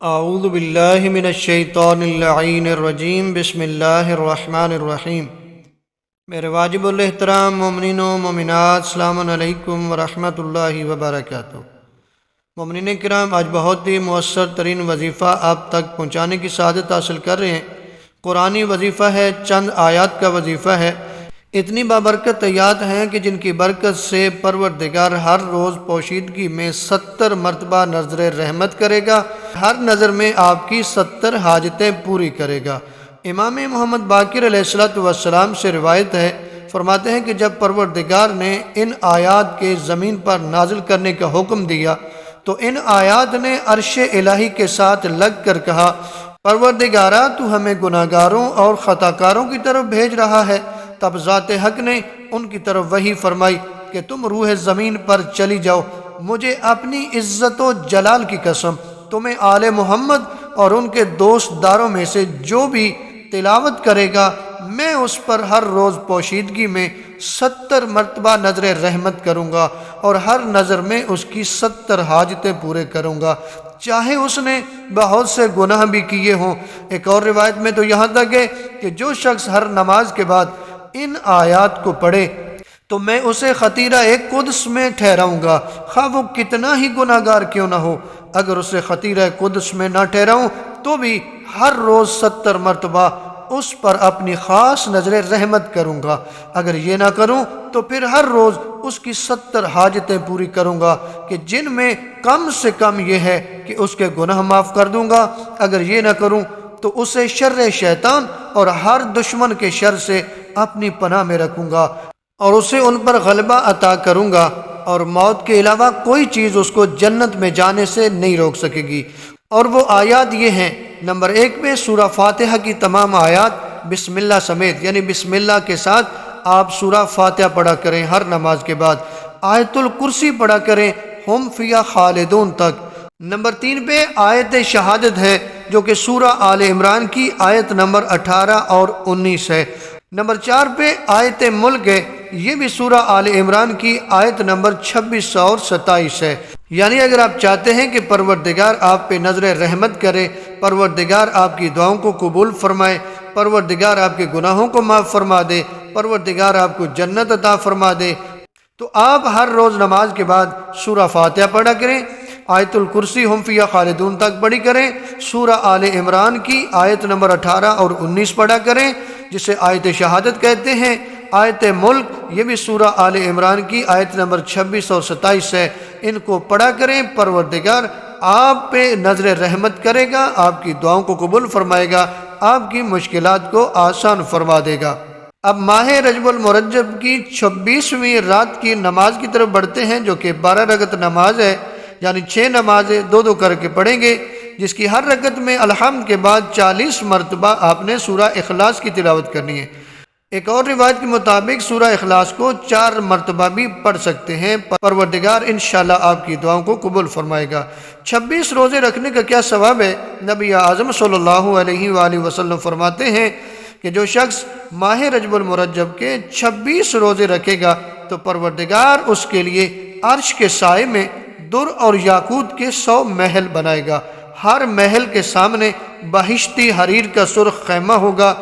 اعوذ باللہ من الشیطان اللعین الرجیم بسم اللہ الرحمن الرحیم۔ میرے واجب الاحترام مومنین و مومنات، السلام علیکم ورحمۃ اللہ وبرکاتہ۔ مومنین کرام، آج بہت ہی مؤثر ترین وظیفہ آپ تک پہنچانے کی سعادت حاصل کر رہے ہیں۔ قرآنی وظیفہ ہے، چند آیات کا وظیفہ ہے۔ اتنی بابرکت آیات ہیں کہ جن کی برکت سے پروردگار ہر روز پوشیدگی میں 70 مرتبہ نظر رحمت کرے گا، ہر نظر میں آپ کی 70 حاجتیں پوری کرے گا۔ امام محمد باقر علیہ السلام سے روایت ہے، فرماتے ہیں کہ جب پروردگار نے ان آیات کے زمین پر نازل کرنے کا حکم دیا تو ان آیات نے عرش الہی کے ساتھ لگ کر کہا، پروردگارا تو ہمیں گناہگاروں اور خطاکاروں کی طرف بھیج رہا ہے۔ تب ذات حق نے ان کی طرف وحی فرمائی کہ تم روح زمین پر چلی جاؤ، مجھے اپنی عزت و جلال کی قسم، تمہیں آل محمد اور ان کے دوست داروں میں سے جو بھی تلاوت کرے گا میں اس پر ہر روز پوشیدگی میں 70 مرتبہ نظر رحمت کروں گا اور ہر نظر میں اس کی 70 حاجتیں پورے کروں گا، چاہے اس نے بہت سے گناہ بھی کیے ہوں۔ ایک اور روایت میں تو یہاں تک ہے کہ جو شخص ہر نماز کے بعد ان آیات کو پڑھے تو میں اسے خطیرہ قدس میں ٹھہراؤں گا، خواہ وہ کتنا ہی گناہگار کیوں نہ ہو۔ اگر اسے خطیرہ قدس میں نہ ٹھہراؤں تو بھی ہر روز 70 مرتبہ اس پر اپنی خاص نظر رحمت کروں گا۔ اگر یہ نہ کروں تو پھر ہر روز اس کی 70 حاجتیں پوری کروں گا، کہ جن میں کم سے کم یہ ہے کہ اس کے گناہ معاف کر دوں گا۔ اگر یہ نہ کروں تو اسے شر شیطان اور ہر دشمن کے شر سے اپنی پناہ میں رکھوں گا اور اسے ان پر غلبہ عطا کروں گا، اور موت کے علاوہ کوئی چیز اس کو جنت میں جانے سے نہیں روک سکے گی۔ اور وہ آیات یہ ہیں، نمبر 1 میں سورہ فاتحہ کی تمام آیات بسم اللہ سمیت، یعنی بسم اللہ کے ساتھ آپ سورہ فاتحہ پڑھا کریں ہر نماز کے بعد۔ آیت الکرسی پڑھا کریں ہم فیہا خالدون تک۔ نمبر 3 پہ آیت شہادت ہے جو کہ سورہ آل عمران کی آیت نمبر 18 اور 19 ہے۔ نمبر 4 پہ آیت ملک ہے، یہ بھی سورہ آل عمران کی آیت نمبر 26 اور 27 ہے۔ یعنی اگر آپ چاہتے ہیں کہ پروردگار آپ پہ نظر رحمت کرے، پروردگار آپ کی دعاؤں کو قبول فرمائے، پروردگار آپ کے گناہوں کو معاف فرما دے، پروردگار آپ کو جنت عطا فرما دے، تو آپ ہر روز نماز کے بعد سورہ فاتحہ پڑھا کریں، آیت الکرسی ہم فیہا خالدون تک پڑھی کریں، سورہ آل عمران کی آیت نمبر 18 اور 19 پڑھا کریں جسے آیت شہادت کہتے ہیں۔ آیت ملک یہ بھی سورہ آل عمران کی آیت نمبر 26 اور 27 ہے، ان کو پڑھا کریں۔ پروردگار آپ پہ نظر رحمت کرے گا، آپ کی دعاؤں کو قبول فرمائے گا، آپ کی مشکلات کو آسان فرما دے گا۔ اب ماہ رجب المرجب کی 26ویں رات کی نماز کی طرف بڑھتے ہیں، جو کہ 12 رکعت نماز ہے، یعنی 6 نمازیں 2 کر کے پڑھیں گے، جس کی ہر رکعت میں الحمد کے بعد 40 مرتبہ آپ نے سورہ اخلاص کی تلاوت کرنی ہے۔ ایک اور روایت کے مطابق سورہ اخلاص کو 4 مرتبہ بھی پڑھ سکتے ہیں۔ پروردگار انشاءاللہ آپ کی دعاؤں کو قبول فرمائے گا۔ 26 روزے رکھنے کا کیا ثواب ہے؟ نبی اعظم صلی اللہ علیہ وآلہ وسلم فرماتے ہیں کہ جو شخص ماہ رجب المرجب کے 26 روزے رکھے گا تو پروردگار اس کے لیے عرش کے سائے میں در اور یاقوت کے 100 محل بنائے گا۔ ہر محل کے سامنے بہشتی حریر کا سرخ خیمہ ہوگا۔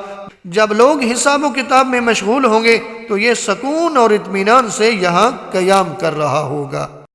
جب لوگ حساب و کتاب میں مشغول ہوں گے تو یہ سکون اور اطمینان سے یہاں قیام کر رہا ہوگا۔